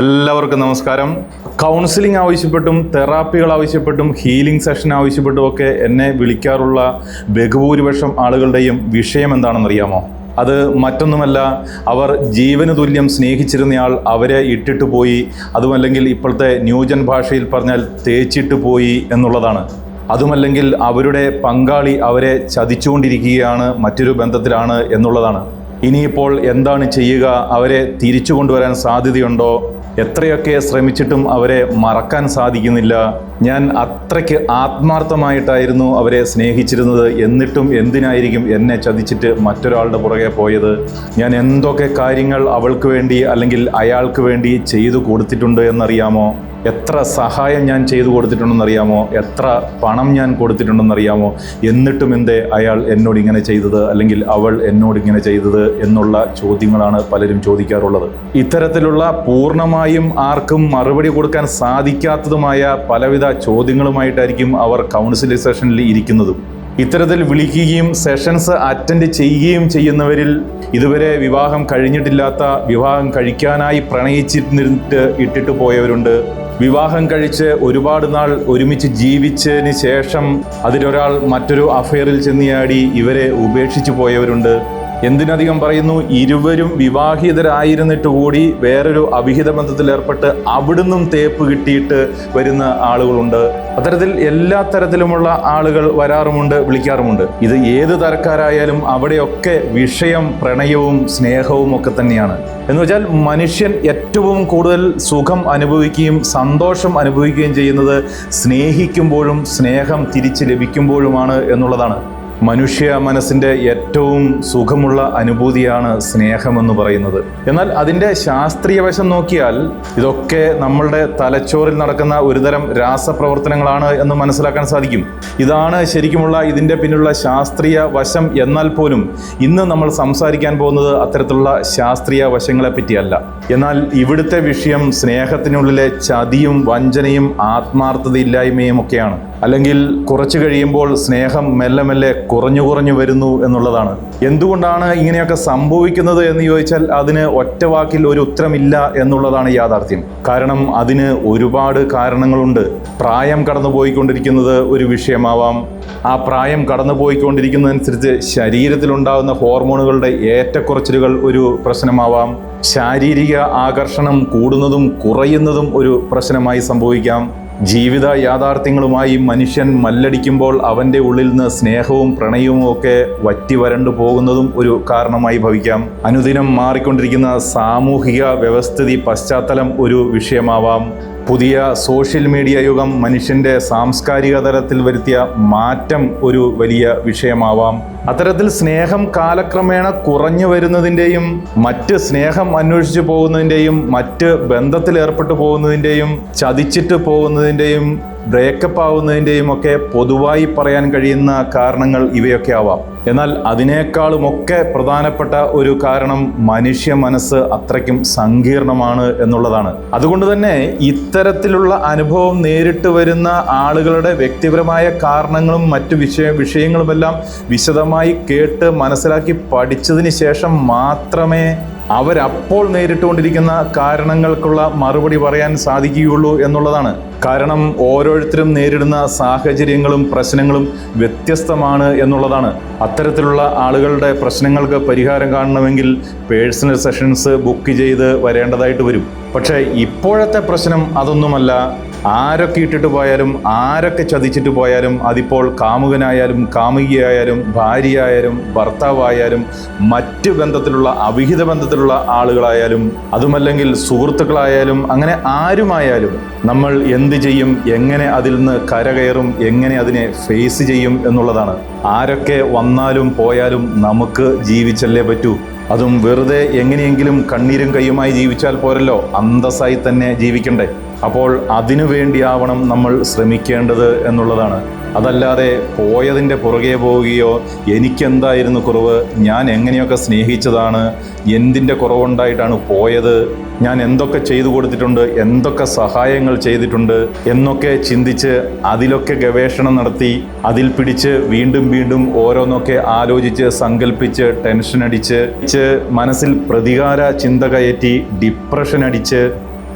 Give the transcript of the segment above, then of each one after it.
എല്ലാവർക്കും നമസ്കാരം. Counselling ആവശ്യപ്പെട്ടും തെറാപ്പികൾ ആവശ്യപ്പെട്ടും healing session ആവശ്യപ്പെട്ടും ഒക്കെ എന്നെ വിളിക്കാറുള്ള ബഹുഭൂരിപക്ഷം ആളുകളുടെയും വിഷയം എന്താണെന്നറിയാമോ? അത് മറ്റൊന്നുമല്ല, അവർ ജീവന് തുല്യം സ്നേഹിച്ചിരുന്നയാൾ അവരെ ഇട്ടിട്ട് പോയി, അതുമല്ലെങ്കിൽ ഇപ്പോഴത്തെ ന്യൂജൻ ഭാഷയിൽ പറഞ്ഞാൽ തേച്ചിട്ട് പോയി എന്നുള്ളതാണ്. അതുമല്ലെങ്കിൽ അവരുടെ പങ്കാളി അവരെ ചതിച്ചുകൊണ്ടിരിക്കുകയാണ്, മറ്റൊരു ബന്ധത്തിലാണ് എന്നുള്ളതാണ്. ഇനിയിപ്പോൾ എന്താണ് ചെയ്യുക? അവരെ തിരിച്ചു കൊണ്ടുവരാൻ സാധ്യതയുണ്ടോ? എത്രയൊക്കെ ശ്രമിച്ചിട്ടും അവരെ മറക്കാൻ സാധിക്കുന്നില്ല. ഞാൻ അത്രയ്ക്ക് ആത്മാർത്ഥമായിട്ടായിരുന്നു അവരെ സ്നേഹിച്ചിരുന്നത്, എന്നിട്ടും എന്തിനായിരിക്കും എന്നെ ചതിച്ചിട്ട് മറ്റൊരാളുടെ പുറകെ പോയത്? ഞാൻ എന്തൊക്കെ കാര്യങ്ങൾ അവൾക്ക് വേണ്ടി അല്ലെങ്കിൽ അയാൾക്ക് വേണ്ടി ചെയ്തു കൊടുത്തിട്ടുണ്ട് എന്നറിയാമോ? എത്ര സഹായം ഞാൻ ചെയ്തു കൊടുത്തിട്ടുണ്ടെന്നറിയാമോ? എത്ര പണം ഞാൻ കൊടുത്തിട്ടുണ്ടെന്നറിയാമോ? എന്നിട്ടും എന്തേ അയാൾ എന്നോട് ഇങ്ങനെ ചെയ്തത് അല്ലെങ്കിൽ അവൾ എന്നോട് ഇങ്ങനെ ചെയ്തത് എന്നുള്ള ചോദ്യങ്ങളാണ് പലരും ചോദിക്കാറുള്ളത്. ഇത്തരത്തിലുള്ള പൂർണ്ണമായും ആർക്കും മറുപടി കൊടുക്കാൻ സാധിക്കാത്തതുമായ പലവിധ ചോദ്യങ്ങളുമായിട്ടായിരിക്കും അവർ കൗൺസിലിംഗ് സെഷനിൽ ഇരിക്കുന്നതും. ഇത്തരത്തിൽ വിളിക്കുകയും സെഷൻസ് അറ്റൻഡ് ചെയ്യുകയും ചെയ്യുന്നവരിൽ ഇതുവരെ വിവാഹം കഴിഞ്ഞിട്ടില്ലാത്ത, വിവാഹം കഴിക്കാനായി പ്രണയിച്ചിരുന്നിട്ട് ഇട്ടിട്ട് പോയവരുണ്ട്. വിവാഹം കഴിച്ച് ഒരുപാട് നാൾ ഒരുമിച്ച് ജീവിച്ചതിന് ശേഷം അതിലൊരാൾ മറ്റൊരു അഫെയറിൽ ചെന്നിയാടി ഇവരെ ഉപേക്ഷിച്ചു പോയവരുണ്ട്. എന്തിനധികം പറയുന്നു, ഇരുവരും വിവാഹിതരായിരുന്നിട്ട് കൂടി വേറൊരു അവിഹിത ബന്ധത്തിൽ ഏർപ്പെട്ട് അവിടുന്നും തേപ്പ് കിട്ടിയിട്ട് വരുന്ന ആളുകളുണ്ട്. അത്തരത്തിൽ എല്ലാ തരത്തിലുമുള്ള ആളുകൾ വരാറുമുണ്ട്, വിളിക്കാറുമുണ്ട്. ഇത് ഏത് തരക്കാരായാലും അവിടെയൊക്കെ വിഷയം പ്രണയവും സ്നേഹവും ഒക്കെ തന്നെയാണ്. എന്ന് വെച്ചാൽ മനുഷ്യൻ ഏറ്റവും കൂടുതൽ സുഖം അനുഭവിക്കുകയും സന്തോഷം അനുഭവിക്കുകയും ചെയ്യുന്നത് സ്നേഹിക്കുമ്പോഴും സ്നേഹം തിരിച്ച് ലഭിക്കുമ്പോഴുമാണ് എന്നുള്ളതാണ്. മനുഷ്യ മനസ്സിൻ്റെ ഏറ്റവും സുഖമുള്ള അനുഭൂതിയാണ് സ്നേഹമെന്ന് പറയുന്നത്. എന്നാൽ അതിൻ്റെ ശാസ്ത്രീയ വശം നോക്കിയാൽ ഇതൊക്കെ നമ്മളുടെ തലച്ചോറിൽ നടക്കുന്ന ഒരുതരം രാസപ്രവർത്തനങ്ങളാണ് എന്ന് മനസ്സിലാക്കാൻ സാധിക്കും. ഇതാണ് ശരിക്കുമുള്ള ഇതിൻ്റെ പിന്നിലുള്ള ശാസ്ത്രീയ വശം. എന്നാൽ പോലും ഇന്ന് നമ്മൾ സംസാരിക്കാൻ പോകുന്നത് അത്തരത്തിലുള്ള ശാസ്ത്രീയ വശങ്ങളെ പറ്റിയല്ല. എന്നാൽ ഇവിടുത്തെ വിഷയം സ്നേഹത്തിനുള്ളിലെ ചതിയും വഞ്ചനയും ആത്മാർത്ഥതയില്ലായ്മയും ഒക്കെയാണ്. അല്ലെങ്കിൽ കുറച്ചു കഴിയുമ്പോൾ സ്നേഹം മെല്ലെ മെല്ലെ കുറഞ്ഞു വരുന്നു എന്നുള്ളതാണ്. എന്തുകൊണ്ടാണ് ഇങ്ങനെയൊക്കെ സംഭവിക്കുന്നത് എന്ന് ചോദിച്ചാൽ അതിന് ഒറ്റ വാക്കിൽ ഒരു ഉത്തരമില്ല എന്നുള്ളതാണ് യാഥാർത്ഥ്യം. കാരണം അതിന് ഒരുപാട് കാരണങ്ങളുണ്ട്. പ്രായം കടന്നുപോയിക്കൊണ്ടിരിക്കുന്നത് ഒരു വിഷയമാവാം. ആ പ്രായം കടന്നുപോയിക്കൊണ്ടിരിക്കുന്നതനുസരിച്ച് ശരീരത്തിലുണ്ടാകുന്ന ഹോർമോണുകളുടെ ഏറ്റക്കുറച്ചിലുകൾ ഒരു പ്രശ്നമാവാം. ശാരീരിക ആകർഷണം കൂടുന്നതും കുറയുന്നതും ഒരു പ്രശ്നമായി സംഭവിക്കാം. ജീവിത യാഥാർത്ഥ്യങ്ങളുമായി മനുഷ്യൻ മല്ലടിക്കുമ്പോൾ അവൻ്റെ ഉള്ളിൽ നിന്ന് സ്നേഹവും പ്രണയവും ഒക്കെ വറ്റി വരണ്ടു പോകുന്നതും ഒരു കാരണമായി ഭവിക്കാം. അനുദിനം മാറിക്കൊണ്ടിരിക്കുന്ന സാമൂഹിക വ്യവസ്ഥിതി പശ്ചാത്തലം ഒരു വിഷയമാവാം. പുതിയ സോഷ്യൽ മീഡിയ യുഗം മനുഷ്യൻ്റെ സാംസ്കാരിക തലത്തിൽ വരുത്തിയ മാറ്റം ഒരു വലിയ വിഷയമാവാം. അത്തരത്തിൽ സ്നേഹം കാലക്രമേണ കുറഞ്ഞു വരുന്നതിൻ്റെയും മറ്റ് സ്നേഹം അന്വേഷിച്ചു പോകുന്നതിൻ്റെയും മറ്റ് ബന്ധത്തിൽ ഏർപ്പെട്ടു പോകുന്നതിൻ്റെയും ചതിച്ചിട്ട് പോകുന്നതിൻ്റെയും ബ്രേക്കപ്പ് ആവുന്നതിൻ്റെയും ഒക്കെ പൊതുവായി പറയാൻ കഴിയുന്ന കാരണങ്ങൾ ഇവയൊക്കെ ആവാം. എന്നാൽ അതിനേക്കാളുമൊക്കെ പ്രധാനപ്പെട്ട ഒരു കാരണം മനുഷ്യ മനസ്സ് അത്രയ്ക്കും സങ്കീർണമാണ് എന്നുള്ളതാണ്. അതുകൊണ്ട് തന്നെ ഇത്തരത്തിലുള്ള അനുഭവം നേരിട്ട് വരുന്ന ആളുകളുടെ വ്യക്തിപരമായ കാരണങ്ങളും മറ്റു വിഷയങ്ങളുമെല്ലാം വിശദമായി കേട്ട് മനസ്സിലാക്കി പഠിച്ചതിന് ശേഷം മാത്രമേ അവരപ്പോൾ നേരിട്ടുകൊണ്ടിരിക്കുന്ന കാരണങ്ങൾക്കുള്ള മറുപടി പറയാൻ സാധിക്കുകയുള്ളൂ എന്നുള്ളതാണ്. കാരണം ഓരോരുത്തരും നേരിടുന്ന സാഹചര്യങ്ങളും പ്രശ്നങ്ങളും വ്യത്യസ്തമാണ് എന്നുള്ളതാണ്. അത്തരത്തിലുള്ള ആളുകളുടെ പ്രശ്നങ്ങൾക്ക് പരിഹാരം കാണണമെങ്കിൽ പേഴ്സണൽ സെഷൻസ് ബുക്ക് ചെയ്ത് വരേണ്ടതായിട്ട് വരും. പക്ഷേ ഇപ്പോഴത്തെ പ്രശ്നം അതൊന്നുമല്ല. ആരൊക്കെ ഇട്ടിട്ട് പോയാലും ആരൊക്കെ ചതിച്ചിട്ട് പോയാലും അതിപ്പോൾ കാമുകനായാലും കാമുകിയായാലും ഭാര്യയായാലും ഭർത്താവായാലും മറ്റ് ബന്ധത്തിലുള്ള അവിഹിത ബന്ധത്തിലുള്ള ആളുകളായാലും അതുമല്ലെങ്കിൽ സുഹൃത്തുക്കളായാലും അങ്ങനെ ആരുമായാലും നമ്മൾ എന്ത് ചെയ്യും, എങ്ങനെ അതിൽ നിന്ന് കരകയറും, എങ്ങനെ അതിനെ ഫേസ് ചെയ്യും എന്നുള്ളതാണ്. ആരൊക്കെ വന്നാലും പോയാലും നമുക്ക് ജീവിച്ചല്ലേ പറ്റൂ. അതും വെറുതെ എങ്ങനെയെങ്കിലും കണ്ണീരും കയ്യുമായി ജീവിച്ചാൽ പോരല്ലോ, അന്തസ്സായി തന്നെ ജീവിക്കണ്ടേ. അപ്പോൾ അതിനു വേണ്ടിയാവണം നമ്മൾ ശ്രമിക്കേണ്ടത് എന്നുള്ളതാണ്. അതല്ലാതെ പോയതിൻ്റെ പുറകെ പോവുകയോ എനിക്കെന്തായിരുന്നു കുറവ്, ഞാൻ എങ്ങനെയൊക്കെ സ്നേഹിച്ചതാണ്, എന്തിൻ്റെ കുറവുണ്ടായിട്ടാണ് പോയത്, ഞാൻ എന്തൊക്കെ ചെയ്തു കൊടുത്തിട്ടുണ്ട്, എന്തൊക്കെ സഹായങ്ങൾ ചെയ്തിട്ടുണ്ട് എന്നൊക്കെ ചിന്തിച്ച് അതിലൊക്കെ ഗവേഷണം നടത്തി അതിൽ പിടിച്ച് വീണ്ടും വീണ്ടും ഓരോന്നൊക്കെ ആലോചിച്ച് സങ്കല്പിച്ച് ടെൻഷൻ അടിച്ച് മനസ്സിൽ പ്രതികാര ചിന്ത കയറ്റി ഡിപ്രഷൻ അടിച്ച്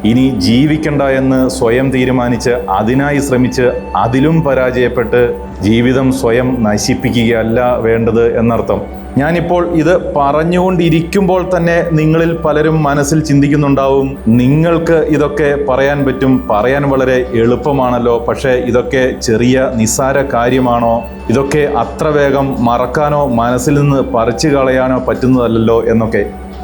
ഇനി ജീവിക്കണ്ട എന്ന് സ്വയം തീരുമാനിച്ച് അതിനായി ശ്രമിച്ച് അതിലും പരാജയപ്പെട്ട് ജീവിതം സ്വയം നശിപ്പിക്കുകയല്ല വേണ്ടത് എന്നർത്ഥം. ഞാനിപ്പോൾ ഇത് പറഞ്ഞുകൊണ്ടിരിക്കുമ്പോൾ തന്നെ നിങ്ങളിൽ പലരും മനസ്സിൽ ചിന്തിക്കുന്നുണ്ടാവും, നിങ്ങൾക്ക് ഇതൊക്കെ പറയാൻ പറ്റും, പറയാൻ വളരെ എളുപ്പമാണല്ലോ, പക്ഷേ ഇതൊക്കെ ചെറിയ നിസ്സാര കാര്യമാണോ? ഇതൊക്കെ അത്ര വേഗം മറക്കാനോ മനസ്സിൽ നിന്ന് പറിച്ചു കളയാനോ പറ്റുന്നതല്ലല്ലോ എന്നൊക്കെ.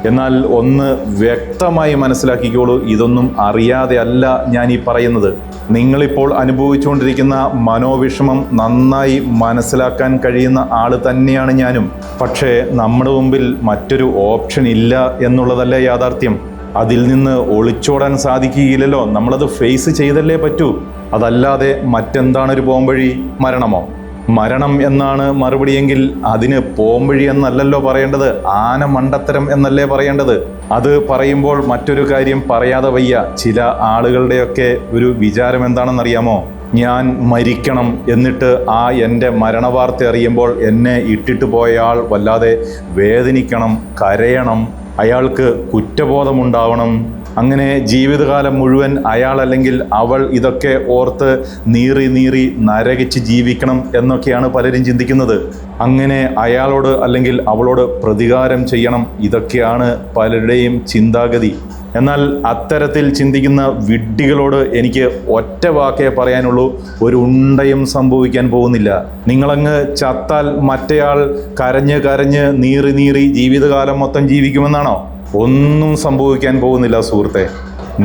എന്നാൽ ഒന്ന് വ്യക്തമായി മനസ്സിലാക്കിക്കോളൂ, ഇതൊന്നും അറിയാതെ അല്ല ഞാൻ ഈ പറയുന്നത്. നിങ്ങളിപ്പോൾ അനുഭവിച്ചുകൊണ്ടിരിക്കുന്ന മനോവിഷമം നന്നായി മനസ്സിലാക്കാൻ കഴിയുന്ന ആൾ തന്നെയാണ് ഞാനും. പക്ഷേ നമ്മുടെ മുമ്പിൽ മറ്റൊരു ഓപ്ഷൻ ഇല്ല എന്നുള്ളതല്ലേ യാഥാർത്ഥ്യം. അതിൽ നിന്ന് ഒളിച്ചോടാൻ സാധിക്കുകയില്ലല്ലോ, നമ്മളത് ഫേസ് ചെയ്തല്ലേ പറ്റൂ. അതല്ലാതെ മറ്റെന്താണൊരു പോംവഴി? മരണമോ? മരണം എന്നാണ് മറുപടിയെങ്കിൽ അതിന് പോംവഴി എന്നല്ലല്ലോ പറയേണ്ടത്, ആന മണ്ടത്തരം എന്നല്ലേ പറയേണ്ടത്. അത് പറയുമ്പോൾ മറ്റൊരു കാര്യം പറയാതെ വയ്യ. ചില ആളുകളുടെയൊക്കെ ഒരു വിചാരം എന്താണെന്നറിയാമോ? ഞാൻ മരിക്കണം, എന്നിട്ട് എൻ്റെ മരണവാർത്ത അറിയുമ്പോൾ എന്നെ ഇട്ടിട്ട് പോയയാൾ വല്ലാതെ വേദനിക്കണം, കരയണം, അയാൾക്ക് കുറ്റബോധമുണ്ടാവണം. അങ്ങനെ ജീവിതകാലം മുഴുവൻ അയാൾ അല്ലെങ്കിൽ അവൾ ഇതൊക്കെ ഓർത്ത് നീറി നരകിച്ച് ജീവിക്കണം എന്നൊക്കെയാണ് പലരും ചിന്തിക്കുന്നത്. അങ്ങനെ അയാളോട് അല്ലെങ്കിൽ അവളോട് പ്രതികാരം ചെയ്യണം, ഇതൊക്കെയാണ് പലരുടെയും ചിന്താഗതി. എന്നാൽ അത്തരത്തിൽ ചിന്തിക്കുന്ന വിഡ്ഢികളോട് എനിക്ക് ഒറ്റ വാക്കേ പറയാനുള്ളൂ, ഒരു ഉണ്ടയും സംഭവിക്കാൻ പോകുന്നില്ല. നിങ്ങളങ്ങ് ചത്താൽ മറ്റേയാൾ കരഞ്ഞ് നീറി ജീവിതകാലം മൊത്തം ജീവിക്കുമെന്നാണോ? ഒന്നും സംഭവിക്കാൻ പോകുന്നില്ല സുഹൃത്തെ.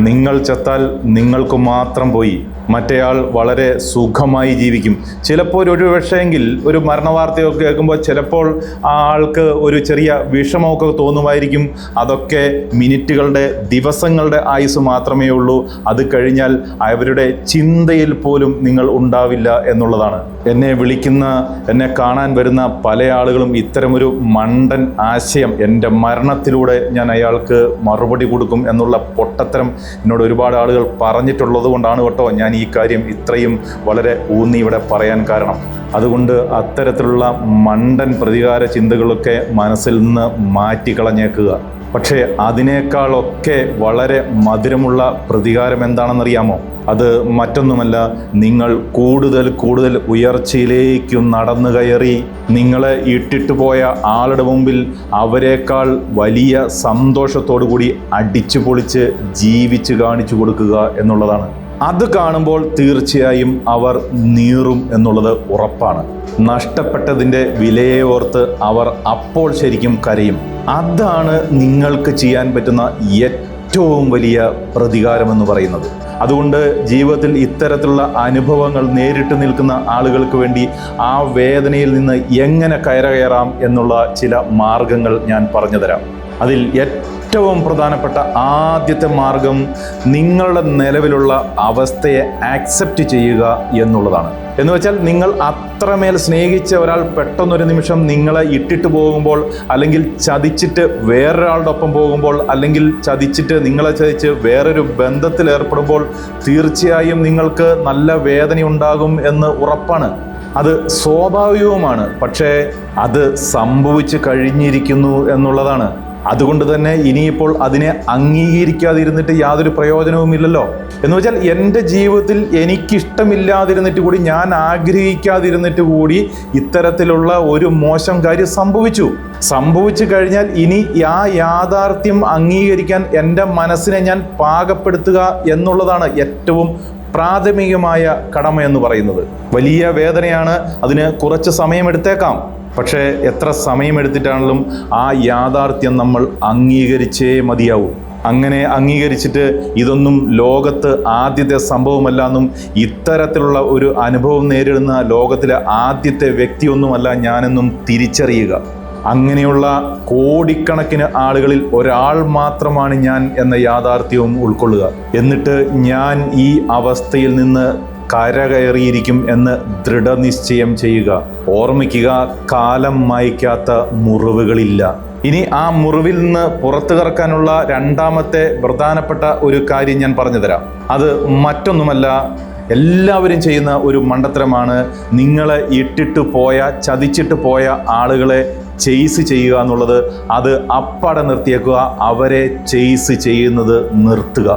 നിങ്ങൾ ചത്താൽ നിങ്ങൾക്ക് മാത്രം പോയി, മറ്റേയാൾ വളരെ സുഖമായി ജീവിക്കും. ചിലപ്പോൾ ഒരു പക്ഷേങ്കിൽ ഒരു മരണവാർത്തയൊക്കെ കേൾക്കുമ്പോൾ ചിലപ്പോൾ ആ ആൾക്ക് ഒരു ചെറിയ വിഷമമൊക്കെ തോന്നുമായിരിക്കും. അതൊക്കെ മിനിറ്റുകളുടെ ദിവസങ്ങളുടെ ആയുസ് മാത്രമേ ഉള്ളൂ. അത് കഴിഞ്ഞാൽ അവരുടെ ചിന്തയിൽ പോലും നിങ്ങൾ ഉണ്ടാവില്ല എന്നുള്ളതാണ്. എന്നെ വിളിക്കുന്ന, എന്നെ കാണാൻ വരുന്ന പല ആളുകളും ഇത്തരമൊരു മണ്ടൻ ആശയം, എൻ്റെ മരണത്തിലൂടെ ഞാൻ അയാൾക്ക് മറുപടി കൊടുക്കും എന്നുള്ള പൊട്ടത്തരം എന്നോട് ഒരുപാട് ആളുകൾ പറഞ്ഞിട്ടുള്ളത് കൊണ്ടാണ് കേട്ടോ ഞാൻ ഈ കാര്യം ഇത്രയും വളരെ ഊന്നി ഇവിടെ പറയാൻ കാരണം. അതുകൊണ്ട് അത്തരത്തിലുള്ള മണ്ടൻ പ്രതികാര ചിന്തകളൊക്കെ മനസ്സിൽ നിന്ന് മാറ്റിക്കളഞ്ഞേക്കുക. പക്ഷേ അതിനേക്കാളൊക്കെ വളരെ മധുരമുള്ള പ്രതികാരം എന്താണെന്നറിയാമോ? അത് മറ്റൊന്നുമല്ല, നിങ്ങൾ കൂടുതൽ ഉയർച്ചയിലേക്കും നടന്നു കയറി നിങ്ങളെ ഇട്ടിട്ട് പോയ ആളുടെ മുമ്പിൽ അവരെക്കാൾ വലിയ സന്തോഷത്തോടു കൂടി അടിച്ചു പൊളിച്ച് ജീവിച്ച് കാണിച്ചു കൊടുക്കുക എന്നുള്ളതാണ്. അത് കാണുമ്പോൾ തീർച്ചയായും അവർ നീറും എന്നുള്ളത് ഉറപ്പാണ്. നഷ്ടപ്പെട്ടതിൻ്റെ വിലയെ ഓർത്ത് അവർ അപ്പോൾ ശരിക്കും കരയും. അതാണ് നിങ്ങൾക്ക് ചെയ്യാൻ പറ്റുന്ന ഏറ്റവും വലിയ പ്രതികാരമെന്ന് പറയുന്നത്. അതുകൊണ്ട് ജീവിതത്തിൽ ഇത്തരത്തിലുള്ള അനുഭവങ്ങൾ നേരിട്ട് നിൽക്കുന്ന ആളുകൾക്ക് വേണ്ടി ആ വേദനയിൽ നിന്ന് എങ്ങനെ കയറാം എന്നുള്ള ചില മാർഗങ്ങൾ ഞാൻ പറഞ്ഞു തരാം. അതിൽ ഏറ്റവും പ്രധാനപ്പെട്ട ആദ്യത്തെ മാർഗം നിങ്ങളുടെ നിലവിലുള്ള അവസ്ഥയെ ആക്സെപ്റ്റ് ചെയ്യുക എന്നുള്ളതാണ്. എന്ന് വെച്ചാൽ നിങ്ങൾ അത്രമേൽ സ്നേഹിച്ച ഒരാൾ പെട്ടെന്നൊരു നിമിഷം നിങ്ങളെ ഇട്ടിട്ട് പോകുമ്പോൾ, അല്ലെങ്കിൽ ചതിച്ചിട്ട് വേറൊരാളുടെ ഒപ്പം പോകുമ്പോൾ, അല്ലെങ്കിൽ നിങ്ങളെ ചതിച്ച് വേറൊരു ബന്ധത്തിൽ ഏർപ്പെടുമ്പോൾ തീർച്ചയായും നിങ്ങൾക്ക് നല്ല വേദനയുണ്ടാകും എന്ന് ഉറപ്പാണ്. അത് സ്വാഭാവികവുമാണ്. പക്ഷേ അത് സംഭവിച്ചു കഴിഞ്ഞിരിക്കുന്നു എന്നുള്ളതാണ്. അതുകൊണ്ട് തന്നെ ഇനിയിപ്പോൾ അതിനെ അംഗീകരിക്കാതിരുന്നിട്ട് യാതൊരു പ്രയോജനവുമില്ലല്ലോ. എന്ന് വെച്ചാൽ എൻ്റെ ജീവിതത്തിൽ എനിക്കിഷ്ടമില്ലാതിരുന്നിട്ട് കൂടി, ഞാൻ ആഗ്രഹിക്കാതിരുന്നിട്ട് കൂടി ഇത്തരത്തിലുള്ള ഒരു മോശം കാര്യം സംഭവിച്ചു കഴിഞ്ഞാൽ ഇനി ആ യാഥാർത്ഥ്യം അംഗീകരിക്കാൻ എൻ്റെ മനസ്സിനെ ഞാൻ പാകപ്പെടുത്തുക എന്നുള്ളതാണ് ഏറ്റവും പ്രാഥമികമായ കടമ എന്ന് പറയുന്നത്. വലിയ വേദനയാണ്, അതിന് കുറച്ച് സമയമെടുത്തേക്കാം. പക്ഷേ എത്ര സമയമെടുത്തിട്ടാണെങ്കിലും ആ യാഥാർത്ഥ്യം നമ്മൾ അംഗീകരിച്ചേ മതിയാവൂ. അങ്ങനെ അംഗീകരിച്ചിട്ട് ഇതൊന്നും ലോകത്ത് ആദ്യത്തെ സംഭവമല്ല എന്നും, ഇത്തരത്തിലുള്ള ഒരു അനുഭവം നേരിടുന്ന ലോകത്തിലെ ആദ്യത്തെ വ്യക്തിയൊന്നുമല്ല ഞാനെന്നും തിരിച്ചറിയുക. അങ്ങനെയുള്ള കോടിക്കണക്കിന് ആളുകളിൽ ഒരാൾ മാത്രമാണ് ഞാൻ എന്ന യാഥാർത്ഥ്യവും ഉൾക്കൊള്ളുക. എന്നിട്ട് ഞാൻ ഈ അവസ്ഥയിൽ നിന്ന് കരകയറിയിരിക്കും എന്ന് ദൃഢനിശ്ചയം ചെയ്യുക. ഓർമ്മിക്കുക, കാലം മായ്ക്കാത്ത മുറിവുകളില്ല. ഇനി ആ മുറിവിൽ നിന്ന് പുറത്തു കടക്കാനുള്ള രണ്ടാമത്തെ പ്രധാനപ്പെട്ട ഒരു കാര്യം ഞാൻ പറഞ്ഞു തരാം. അത് മറ്റൊന്നുമല്ല, എല്ലാവരും ചെയ്യുന്ന ഒരു മണ്ടത്തരമാണ്. നിങ്ങളെ ഇട്ടിട്ട് പോയ, ചതിച്ചിട്ട് പോയ ആളുകളെ ചെയ്സ് ചെയ്യുക എന്നുള്ളത്. അത് അപ്പാടെ നിർത്തിയേക്കുക, അവരെ ചെയ്സ് ചെയ്യുന്നത് നിർത്തുക.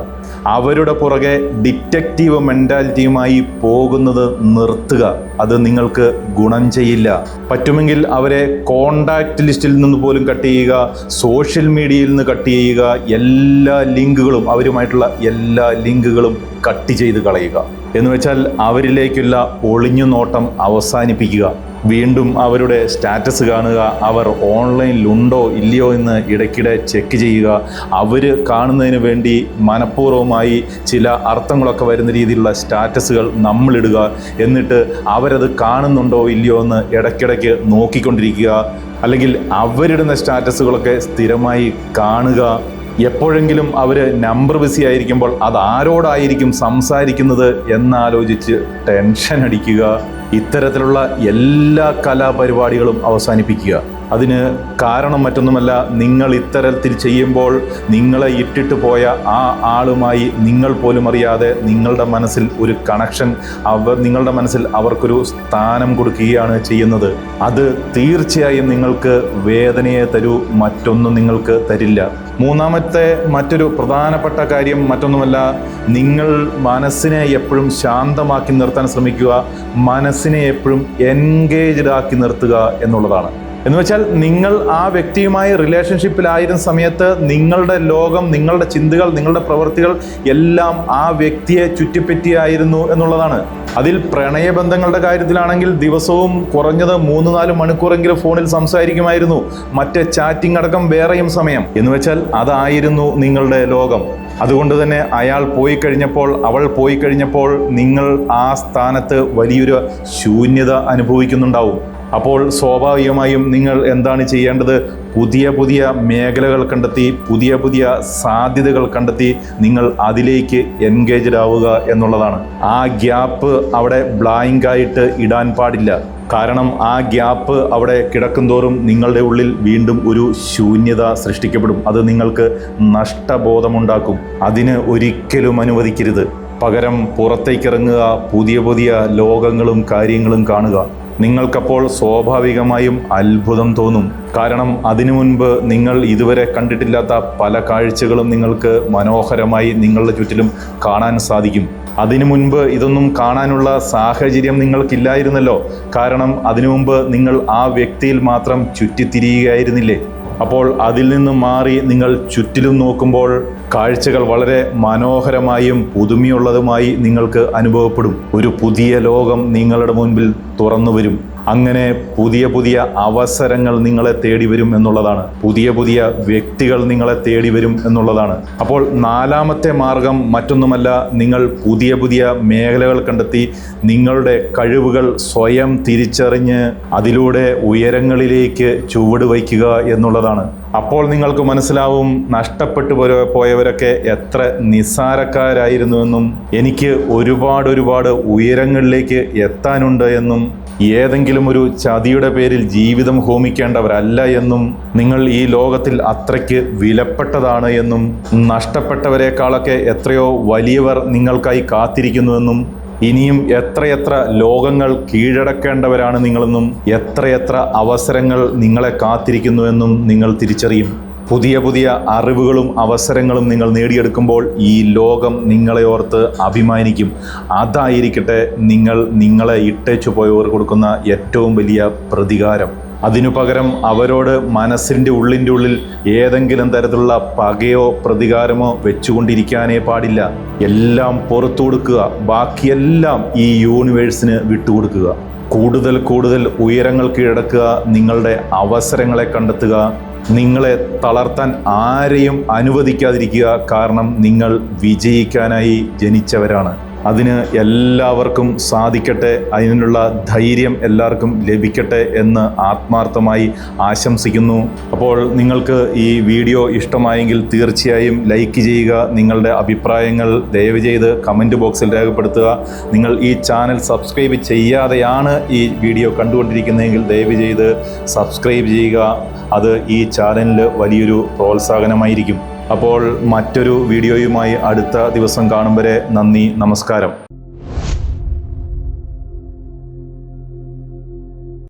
അവരുടെ പുറകെ ഡിറ്റക്റ്റീവ് മെൻറ്റാലിറ്റിയുമായി പോകുന്നത് നിർത്തുക. അത് നിങ്ങൾക്ക് ഗുണം ചെയ്യില്ല. പറ്റുമെങ്കിൽ അവരെ കോണ്ടാക്റ്റ് ലിസ്റ്റിൽ നിന്ന് പോലും കട്ട് ചെയ്യുക, സോഷ്യൽ മീഡിയയിൽ നിന്ന് കട്ട് ചെയ്യുക, എല്ലാ ലിങ്കുകളും അവരുമായിട്ടുള്ള എല്ലാ ലിങ്കുകളും കട്ട് ചെയ്ത് കളയുക. എന്ന് വെച്ചാൽ അവരിലേക്കുള്ള ഒളിഞ്ഞു നോട്ടം അവസാനിപ്പിക്കുക. വീണ്ടും അവരുടെ സ്റ്റാറ്റസ് കാണുക, അവർ ഓൺലൈനിലുണ്ടോ ഇല്ലയോ എന്ന് ഇടയ്ക്കിടെ ചെക്ക് ചെയ്യുക. അവർ കാണുന്നതിന് വേണ്ടി മനഃപൂർവ്വമായി ചില അർത്ഥങ്ങളൊക്കെ വരുന്ന രീതിയിലുള്ള സ്റ്റാറ്റസുകൾ നമ്മളിടുക. എന്നിട്ട് അവരത് കാണുന്നുണ്ടോ ഇല്ലയോ എന്ന് ഇടയ്ക്കിടയ്ക്ക് നോക്കിക്കൊണ്ടിരിക്കുക. അല്ലെങ്കിൽ അവരിടുന്ന സ്റ്റാറ്റസുകളൊക്കെ സ്ഥിരമായി കാണുക. എപ്പോഴെങ്കിലും അവർ നമ്പർ ബിസി ആയിരിക്കുമ്പോൾ അതാരോടായിരിക്കും സംസാരിക്കുന്നത് എന്നാലോചിച്ച് ടെൻഷൻ അടിക്കുക. ഇത്തരത്തിലുള്ള എല്ലാ കലാപരിപാടികളും അവസാനിപ്പിക്കുക. അതിന് കാരണം മറ്റൊന്നുമല്ല, നിങ്ങൾ ഇത്തരത്തിൽ ചെയ്യുമ്പോൾ നിങ്ങളെ ഇട്ടിട്ട് പോയ ആ ആളുമായി നിങ്ങൾ പോലും അറിയാതെ നിങ്ങളുടെ മനസ്സിൽ ഒരു കണക്ഷൻ, നിങ്ങളുടെ മനസ്സിൽ അവർക്കൊരു സ്ഥാനം കൊടുക്കുകയാണ് ചെയ്യുന്നത്. അത് തീർച്ചയായും നിങ്ങൾക്ക് വേദനയെ തരൂ, മറ്റൊന്നും നിങ്ങൾക്ക് തരില്ല. മൂന്നാമത്തെ മറ്റൊരു പ്രധാനപ്പെട്ട കാര്യം മറ്റൊന്നുമല്ല, നിങ്ങൾ മനസ്സിനെ എപ്പോഴും ശാന്തമാക്കി നിർത്താൻ ശ്രമിക്കുക. മനസ്സിനെ എപ്പോഴും എൻഗേജ്ഡ് ആക്കി നിർത്തുക എന്നുള്ളതാണ്. എന്ന് വെച്ചാൽ നിങ്ങൾ ആ വ്യക്തിയുമായി റിലേഷൻഷിപ്പിലായിരുന്ന സമയത്ത് നിങ്ങളുടെ ലോകം, നിങ്ങളുടെ ചിന്തകൾ, നിങ്ങളുടെ പ്രവൃത്തികൾ എല്ലാം ആ വ്യക്തിയെ ചുറ്റിപ്പറ്റിയായിരുന്നു എന്നുള്ളതാണ്. അതിൽ പ്രണയബന്ധങ്ങളുടെ കാര്യത്തിലാണെങ്കിൽ ദിവസവും കുറഞ്ഞത് 3-4 മണിക്കൂറെങ്കിലും ഫോണിൽ സംസാരിക്കുമായിരുന്നു. മറ്റേ ചാറ്റിംഗ് അടക്കം വേറെയും സമയം. എന്ന് വെച്ചാൽ അതായിരുന്നു നിങ്ങളുടെ ലോകം. അതുകൊണ്ട് തന്നെ അയാൾ പോയി കഴിഞ്ഞപ്പോൾ, അവൾ പോയി കഴിഞ്ഞപ്പോൾ നിങ്ങൾ ആ സ്ഥാനത്ത് വലിയൊരു ശൂന്യത അനുഭവിക്കുന്നുണ്ടാവും. അപ്പോൾ സ്വാഭാവികമായും നിങ്ങൾ എന്താണ് ചെയ്യേണ്ടത്? പുതിയ പുതിയ മേഖലകൾ കണ്ടെത്തി, പുതിയ പുതിയ സാധ്യതകൾ കണ്ടെത്തി നിങ്ങൾ അതിലേക്ക് എൻഗേജ്ഡ് ആവുക എന്നുള്ളതാണ്. ആ ഗ്യാപ്പ് അവിടെ ബ്ലാങ്ക് ആയിട്ട് ഇടാൻ പാടില്ല. കാരണം ആ ഗ്യാപ്പ് അവിടെ കിടക്കും തോറും നിങ്ങളുടെ ഉള്ളിൽ വീണ്ടും ഒരു ശൂന്യത സൃഷ്ടിക്കപ്പെടും. അത് നിങ്ങൾക്ക് നഷ്ടബോധമുണ്ടാക്കും. അതിന് ഒരിക്കലും അനുവദിക്കരുത്. പകരം പുറത്തേക്കിറങ്ങുക, പുതിയ പുതിയ ലോകങ്ങളും കാര്യങ്ങളും കാണുക. നിങ്ങൾക്കപ്പോൾ സ്വാഭാവികമായും അത്ഭുതം തോന്നും. കാരണം അതിനു മുൻപ് നിങ്ങൾ ഇതുവരെ കണ്ടിട്ടില്ലാത്ത പല കാഴ്ചകളും നിങ്ങൾക്ക് മനോഹരമായി നിങ്ങളുടെ ചുറ്റിലും കാണാൻ സാധിക്കും. അതിനു മുൻപ് ഇതൊന്നും കാണാനുള്ള സാഹചര്യം നിങ്ങൾക്കില്ലായിരുന്നല്ലോ. കാരണം അതിനു മുമ്പ് നിങ്ങൾ ആ വ്യക്തിയിൽ മാത്രം ചുറ്റിത്തിരിയുകയായിരുന്നില്ലേ. അപ്പോൾ അതിൽ നിന്നും മാറി നിങ്ങൾ ചുറ്റിലും നോക്കുമ്പോൾ കാഴ്ചകൾ വളരെ മനോഹരമായും പുതുമയുള്ളതുമായി നിങ്ങൾക്ക് അനുഭവപ്പെടും. ഒരു പുതിയ ലോകം നിങ്ങളുടെ മുൻപിൽ തുറന്നു വരും. അങ്ങനെ പുതിയ പുതിയ അവസരങ്ങൾ നിങ്ങളെ തേടി വരും എന്നുള്ളതാണ്. പുതിയ പുതിയ വ്യക്തികൾ നിങ്ങളെ തേടി വരും എന്നുള്ളതാണ്. അപ്പോൾ നാലാമത്തെ മാർഗം മറ്റൊന്നുമല്ല, നിങ്ങൾ പുതിയ പുതിയ മേഖലകൾ കണ്ടെത്തി നിങ്ങളുടെ കഴിവുകൾ സ്വയം തിരിച്ചറിഞ്ഞ് അതിലൂടെ ഉയരങ്ങളിലേക്ക് ചുവട് വയ്ക്കുക എന്നുള്ളതാണ്. അപ്പോൾ നിങ്ങൾക്ക് മനസ്സിലാവും നഷ്ടപ്പെട്ടു പോയവരൊക്കെ എത്ര നിസ്സാരക്കാരായിരുന്നുവെന്നും എനിക്ക് ഒരുപാട് ഉയരങ്ങളിലേക്ക് എത്താനുണ്ട് എന്നും ഏതെങ്കിലും ഒരു ചതിയുടെ പേരിൽ ജീവിതം ഹോമിക്കേണ്ടവരല്ല എന്നും നിങ്ങൾ ഈ ലോകത്തിൽ അത്രയ്ക്ക് വിലപ്പെട്ടതാണ് എന്നും നഷ്ടപ്പെട്ടവരെക്കാളൊക്കെ എത്രയോ വലിയവർ നിങ്ങൾക്കായി കാത്തിരിക്കുന്നുവെന്നും ഇനിയും എത്രയെത്ര ലോകങ്ങൾ കീഴടക്കേണ്ടവരാണ് നിങ്ങളെന്നും എത്രയെത്ര അവസരങ്ങൾ നിങ്ങളെ കാത്തിരിക്കുന്നുവെന്നും നിങ്ങൾ തിരിച്ചറിയും. പുതിയ പുതിയ അറിവുകളും അവസരങ്ങളും നിങ്ങൾ നേടിയെടുക്കുമ്പോൾ ഈ ലോകം നിങ്ങളെ ഓർത്ത് അഭിമാനിക്കും. അതായിരിക്കട്ടെ നിങ്ങളെ ഇട്ടേച്ചു പോയവർ കൊടുക്കുന്ന ഏറ്റവും വലിയ പ്രതികാരം. അതിനു പകരം അവരോട് മനസ്സിൻ്റെ ഉള്ളിൽ ഏതെങ്കിലും തരത്തിലുള്ള പകയോ പ്രതികാരമോ വെച്ചുകൊണ്ടിരിക്കാനേ പാടില്ല. എല്ലാം പുറത്തു കൊടുക്കുക. ബാക്കിയെല്ലാം ഈ യൂണിവേഴ്സിന് വിട്ടുകൊടുക്കുക. കൂടുതൽ ഉയരങ്ങൾ കീഴടക്കുക. നിങ്ങളുടെ അവസരങ്ങളെ കണ്ടെത്തുക. നിങ്ങളെ തളർത്താൻ ആരെയും അനുവദിക്കാതിരിക്കുക. കാരണം നിങ്ങൾ വിജയിക്കാനായി ജനിച്ചവരാണ്. അതിന് എല്ലാവർക്കും സാധിക്കട്ടെ. അതിനുള്ള ധൈര്യം എല്ലാവർക്കും ലഭിക്കട്ടെ എന്ന് ആത്മാർത്ഥമായി ആശംസിക്കുന്നു. അപ്പോൾ നിങ്ങൾക്ക് ഈ വീഡിയോ ഇഷ്ടമായെങ്കിൽ തീർച്ചയായും ലൈക്ക് ചെയ്യുക. നിങ്ങളുടെ അഭിപ്രായങ്ങൾ ദയവ് ചെയ്ത് കമൻറ്റ് ബോക്സിൽ രേഖപ്പെടുത്തുക. നിങ്ങൾ ഈ ചാനൽ സബ്സ്ക്രൈബ് ചെയ്യാതെയാണ് ഈ വീഡിയോ കണ്ടുകൊണ്ടിരിക്കുന്നതെങ്കിൽ ദയവ് ചെയ്ത് സബ്സ്ക്രൈബ് ചെയ്യുക. അത് ഈ ചാനലിന് വലിയൊരു പ്രോത്സാഹനമായിരിക്കും. അപ്പോൾ മറ്റൊരു വീഡിയോയുമായി അടുത്ത ദിവസം കാണും വരെ നന്ദി, നമസ്കാരം.